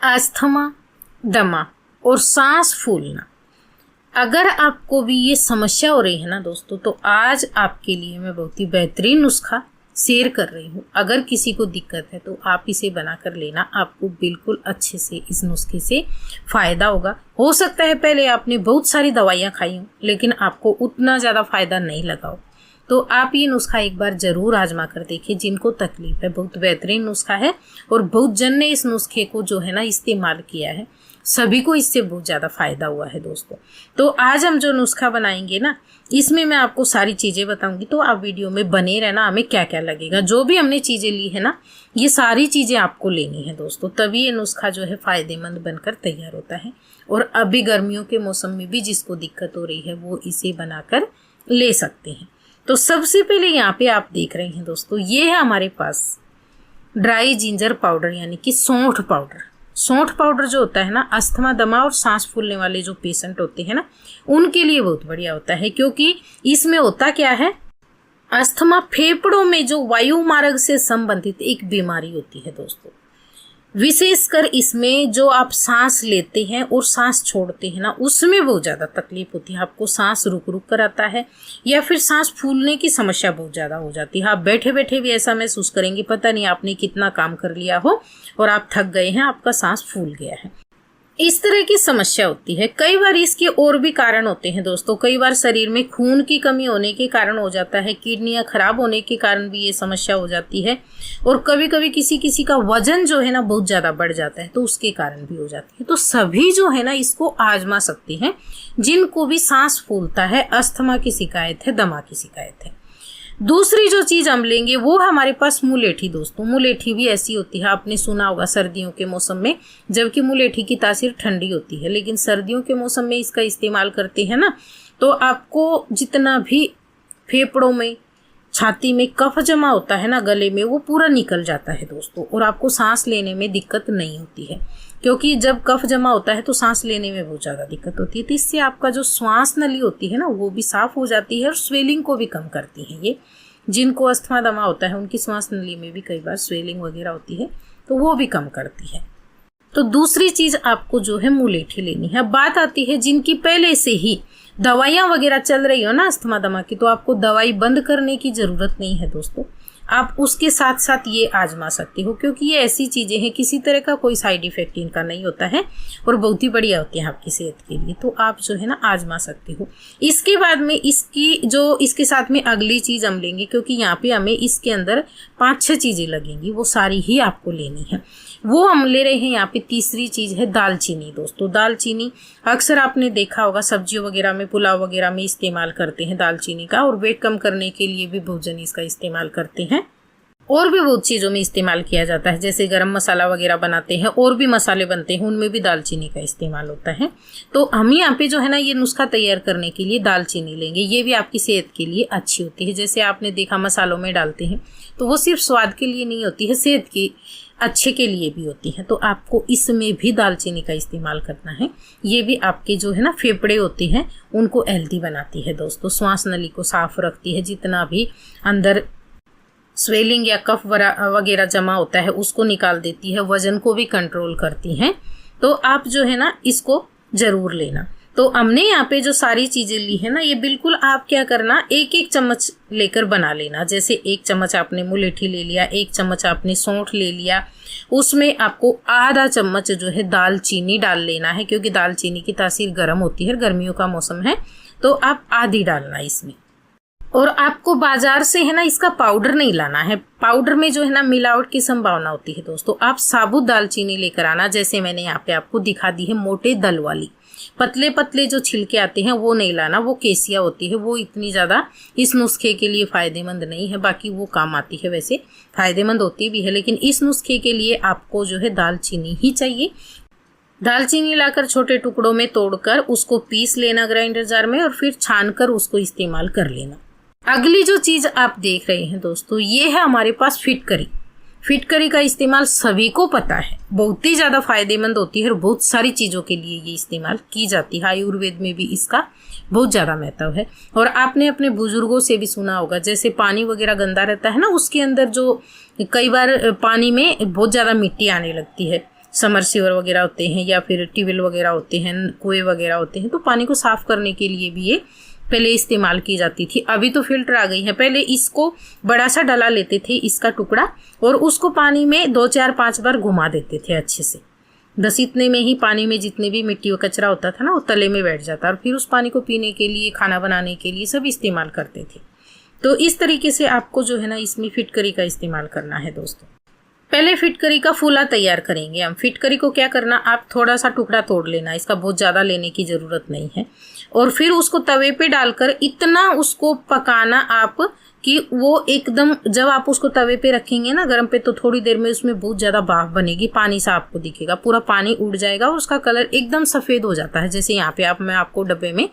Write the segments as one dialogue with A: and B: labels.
A: Asthma, दमा और सांस फूलना, अगर आपको भी ये समस्या हो रही है ना दोस्तों, तो आज आपके लिए मैं बहुत ही बेहतरीन नुस्खा शेयर कर रही हूँ। अगर किसी को दिक्कत है तो आप इसे बना कर लेना, आपको बिल्कुल अच्छे से इस नुस्खे से फ़ायदा होगा। हो सकता है पहले आपने बहुत सारी दवाइयाँ खाई हों लेकिन आपको उतना ज़्यादा फ़ायदा नहीं लगा हो, तो आप ये नुस्खा एक बार ज़रूर आजमा कर देखिए। जिनको तकलीफ है, बहुत बेहतरीन नुस्खा है और बहुत जन ने इस नुस्खे को जो है ना इस्तेमाल किया है, सभी को इससे बहुत ज़्यादा फ़ायदा हुआ है दोस्तों। तो आज हम जो नुस्खा बनाएंगे ना, इसमें मैं आपको सारी चीज़ें बताऊंगी, तो आप वीडियो में बने रहना। हमें क्या क्या लगेगा, जो भी हमने चीज़ें ली है ना, ये सारी चीज़ें आपको लेनी है दोस्तों, तभी ये नुस्खा जो है फ़ायदेमंद बनकर तैयार होता है। और अभी गर्मियों के मौसम में भी जिसको दिक्कत हो रही है वो इसे बनाकर ले सकते हैं। तो सबसे पहले यहाँ पे आप देख रहे हैं दोस्तों, ये है हमारे पास ड्राई जिंजर पाउडर, यानी कि सौंठ पाउडर। सौंठ पाउडर जो होता है ना, अस्थमा, दमा और सांस फूलने वाले जो पेशेंट होते हैं ना, उनके लिए बहुत बढ़िया होता है, क्योंकि इसमें होता क्या है, अस्थमा फेफड़ों में जो वायु मार्ग से संबंधित एक बीमारी होती है दोस्तों। विशेषकर इसमें जो आप सांस लेते हैं और सांस छोड़ते हैं ना, उसमें बहुत ज़्यादा तकलीफ होती है। आपको सांस रुक रुक कर आता है या फिर सांस फूलने की समस्या बहुत ज़्यादा हो जाती है। आप बैठे बैठे भी ऐसा महसूस करेंगे, पता नहीं आपने कितना काम कर लिया हो और आप थक गए हैं, आपका सांस फूल गया है। इस तरह की समस्या होती है। कई बार इसके और भी कारण होते हैं दोस्तों। कई बार शरीर में खून की कमी होने के कारण हो जाता है, किडनियां खराब होने के कारण भी ये समस्या हो जाती है, और कभी कभी किसी किसी का वजन जो है ना बहुत ज़्यादा बढ़ जाता है, तो उसके कारण भी हो जाती है। तो सभी जो है ना इसको आजमा सकते हैं, जिनको भी सांस फूलता है, अस्थमा की शिकायत है, दमा की शिकायत है। दूसरी जो चीज़ हम लेंगे वो है हमारे पास मुलेठी दोस्तों। मुलेठी भी ऐसी होती है, आपने सुना होगा सर्दियों के मौसम में, जबकि मुलेठी की तासीर ठंडी होती है, लेकिन सर्दियों के मौसम में इसका इस्तेमाल करते हैं ना, तो आपको जितना भी फेफड़ों में, छाती में कफ जमा होता है ना, गले में, वो पूरा निकल जाता है दोस्तों, और आपको सांस लेने में दिक्कत नहीं होती है। क्योंकि जब कफ जमा होता है तो सांस लेने में बहुत ज़्यादा दिक्कत होती है, तो इससे आपका जो श्वास नली होती है ना वो भी साफ हो जाती है और स्वेलिंग को भी कम करती है। ये जिनको अस्थमा दमा होता है उनकी श्वास नली में भी कई बार स्वेलिंग वगैरह होती है, तो वो भी कम करती है। तो दूसरी चीज़ आपको जो है मुलेठी लेनी है। अब बात आती है जिनकी पहले से ही दवाइयाँ वगैरह चल रही हो ना अस्थमा दमा की, तो आपको दवाई बंद करने की ज़रूरत नहीं है दोस्तों। आप उसके साथ साथ ये आजमा सकते हो, क्योंकि ये ऐसी चीज़ें हैं, किसी तरह का कोई साइड इफेक्ट इनका नहीं होता है और बहुत ही बढ़िया होती हैं आपकी सेहत के लिए। तो आप जो है ना आजमा सकते हो। इसके बाद में इसके साथ में अगली चीज़ हम लेंगे, क्योंकि यहाँ पे हमें इसके अंदर 5-6 चीज़ें लगेंगी, वो सारी ही आपको लेनी है। वो हम ले रहे हैं यहाँ पे तीसरी चीज़ है दालचीनी दोस्तों। दालचीनी अक्सर आपने देखा होगा सब्जियों वगैरह में, पुलाव वगैरह में इस्तेमाल करते हैं दालचीनी का, और वेट कम करने के लिए भी भोजन इसका इस्तेमाल करते हैं। और भी बहुत चीज़ों में इस्तेमाल किया जाता है, जैसे गरम मसाला वगैरह बनाते हैं, और भी मसाले बनते हैं, उनमें भी दालचीनी का इस्तेमाल होता है। तो हम यहाँ पे जो है ना ये नुस्खा तैयार करने के लिए दालचीनी लेंगे। ये भी आपकी सेहत के लिए अच्छी होती है। जैसे आपने देखा मसालों में डालते हैं, तो वो सिर्फ स्वाद के लिए नहीं होती है, सेहत की अच्छे के लिए भी होती है। तो आपको इसमें भी दालचीनी का इस्तेमाल करना है। ये भी आपके जो है ना फेफड़े होते हैं उनको हेल्दी बनाती है दोस्तों, श्वास नली को साफ रखती है, जितना भी अंदर स्वेलिंग या कफ वगैरह जमा होता है उसको निकाल देती है, वजन को भी कंट्रोल करती हैं। तो आप जो है ना इसको ज़रूर लेना। तो हमने यहाँ पे जो सारी चीज़ें ली है ना, ये बिल्कुल आप क्या करना, 1-1 चम्मच लेकर बना लेना। जैसे 1 चम्मच आपने मुलेठी ले लिया, 1 चम्मच आपने सौंठ ले लिया, उसमें आपको आधा चम्मच जो है दालचीनी डाल लेना है, क्योंकि दालचीनी की तासीर गर्म होती है, गर्मियों का मौसम है, तो आप आधी डालना इसमें। और आपको बाजार से है ना इसका पाउडर नहीं लाना है, पाउडर में जो है ना मिलावट की संभावना होती है दोस्तों। आप साबुत दालचीनी लेकर आना, जैसे मैंने यहाँ पे आपको दिखा दी है, मोटे दल वाली। पतले पतले जो छिलके आते हैं वो नहीं लाना, वो केसिया होती है, वो इतनी ज़्यादा इस नुस्खे के लिए फ़ायदेमंद नहीं है। बाकी वो काम आती है, वैसे फ़ायदेमंद होती भी है, लेकिन इस नुस्खे के लिए आपको जो है दालचीनी ही चाहिए। दालचीनी लाकर छोटे टुकड़ों में तोड़कर उसको पीस लेना ग्राइंडर जार में, और फिर छान कर उसको इस्तेमाल कर लेना। अगली जो चीज़ आप देख रहे हैं दोस्तों, ये है हमारे पास फिटकरी। फिटकरी का इस्तेमाल सभी को पता है, बहुत ही ज़्यादा फायदेमंद होती है और बहुत सारी चीज़ों के लिए ये इस्तेमाल की जाती है। आयुर्वेद में भी इसका बहुत ज़्यादा महत्व है। और आपने अपने बुजुर्गों से भी सुना होगा, जैसे पानी वगैरह गंदा रहता है ना, उसके अंदर जो कई बार पानी में बहुत ज़्यादा मिट्टी आने लगती है, समरसीवर वगैरह होते हैं या फिर ट्यूबवेल वगैरह होते हैं, कुएं वगैरह होते हैं, तो पानी को साफ़ करने के लिए भी ये पहले इस्तेमाल की जाती थी। अभी तो फिल्टर आ गई है। पहले इसको बड़ा सा डला लेते थे, इसका टुकड़ा, और उसको पानी में 2 4 5 बार घुमा देते थे अच्छे से। बस इतने में ही पानी में जितने भी मिट्टी व कचरा होता था ना, वो तले में बैठ जाता, और फिर उस पानी को पीने के लिए, खाना बनाने के लिए सब इस्तेमाल करते थे। तो इस तरीके से आपको जो है ना इसमें फिटकरी का इस्तेमाल करना है दोस्तों। पहले फिटकरी का फूला तैयार करेंगे हम। फिटकरी को क्या करना, आप थोड़ा सा टुकड़ा तोड़ लेना, इसका बहुत ज़्यादा लेने की ज़रूरत नहीं है, और फिर उसको तवे पे डालकर इतना उसको पकाना आप कि वो एकदम, जब आप उसको तवे पे रखेंगे ना गरम पे, तो थोड़ी देर में उसमें बहुत ज़्यादा भाप बनेगी, पानी सा आपको दिखेगा, पूरा पानी उड़ जाएगा और उसका कलर एकदम सफ़ेद हो जाता है, जैसे यहाँ पे मैं आपको डब्बे में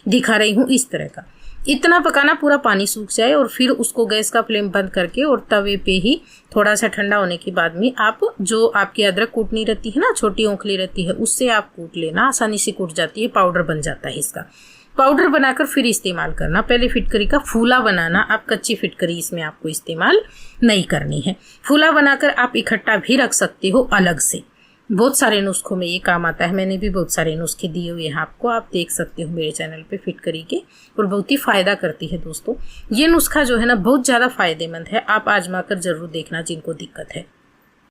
A: दिखा रही हूँ इस तरह का। इतना पकाना, पूरा पानी सूख जाए, और फिर उसको गैस का फ्लेम बंद करके और तवे पे ही थोड़ा सा ठंडा होने के बाद में आप जो आपकी अदरक कूटनी रहती है ना, छोटी ओंखली रहती है, उससे आप कूट लेना, आसानी से कूट जाती है, पाउडर बन जाता है इसका। पाउडर बनाकर फिर इस्तेमाल करना। पहले फिटकरी का फूला बनाना, आप कच्ची फिटकरी इसमें आपको इस्तेमाल नहीं करनी है। फूला बनाकर आप इकट्ठा भी रख सकते हो अलग से। बहुत सारे नुस्खों में ये काम आता है, मैंने भी बहुत सारे नुस्खे दिए हुए हैं आपको, आप देख सकते हो मेरे चैनल पे फिटकरी के, और बहुत ही फ़ायदा करती है दोस्तों। ये नुस्खा जो है ना बहुत ज़्यादा फ़ायदेमंद है, आप आजमा कर ज़रूर देखना जिनको दिक्कत है।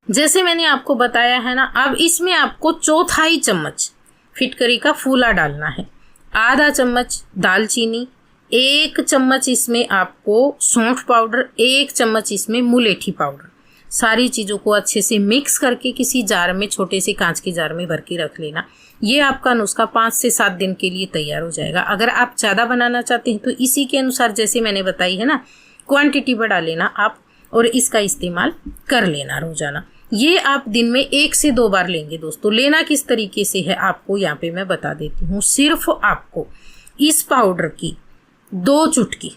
A: जैसे मैंने आपको बताया है ना, अब इसमें आपको 1/4 चम्मच फिटकरी का फूला डालना है, आधा चम्मच दालचीनी, 1 चम्मच इसमें आपको सौंठ पाउडर, 1 चम्मच इसमें मुलेठी पाउडर। सारी चीज़ों को अच्छे से मिक्स करके किसी जार में, छोटे से कांच के जार में भर के रख लेना। ये आपका नुस्खा 5 से 7 दिन के लिए तैयार हो जाएगा। अगर आप ज़्यादा बनाना चाहते हैं तो इसी के अनुसार, जैसे मैंने बताई है ना, क्वांटिटी बढ़ा लेना आप, और इसका इस्तेमाल कर लेना रोजाना। ये आप दिन में 1 से 2 बार लेंगे दोस्तों। लेना किस तरीके से है आपको यहाँ पे मैं बता देती हूँ। सिर्फ आपको इस पाउडर की 2 चुटकी,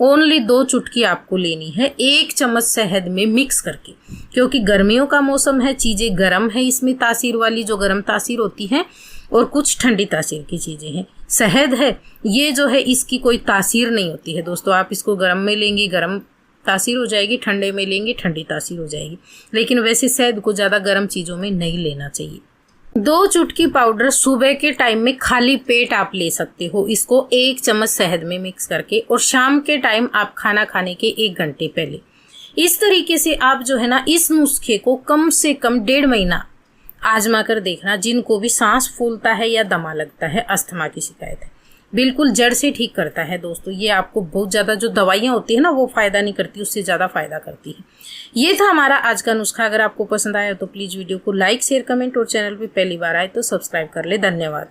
A: ओनली 2 चुटकी आपको लेनी है 1 चम्मच शहद में मिक्स करके, क्योंकि गर्मियों का मौसम है, चीज़ें गर्म है, इसमें तासीर वाली जो गर्म तासीर होती है, और कुछ ठंडी तासीर की चीज़ें हैं। शहद है, ये जो है इसकी कोई तासीर नहीं होती है दोस्तों। आप इसको गर्म में लेंगे गर्म तासीर हो जाएगी, ठंडे में लेंगे ठंडी तासीर हो जाएगी, लेकिन वैसे शहद को ज़्यादा गर्म चीज़ों में नहीं लेना चाहिए। 2 चुटकी पाउडर सुबह के टाइम में खाली पेट आप ले सकते हो इसको 1 चम्मच शहद में मिक्स करके, और शाम के टाइम आप खाना खाने के 1 घंटे पहले। इस तरीके से आप जो है ना इस नुस्खे को कम से कम 1.5 महीना आजमा कर देखना। जिनको भी सांस फूलता है या दमा लगता है, अस्थमा की शिकायत है, बिल्कुल जड़ से ठीक करता है दोस्तों। ये आपको बहुत ज़्यादा जो दवाइयाँ होती है ना वो फ़ायदा नहीं करती, उससे ज़्यादा फ़ायदा करती है। ये था हमारा आज का नुस्खा। अगर आपको पसंद आया तो प्लीज़ वीडियो को लाइक, शेयर, कमेंट, और चैनल पे पहली बार आए तो सब्सक्राइब कर ले। धन्यवाद।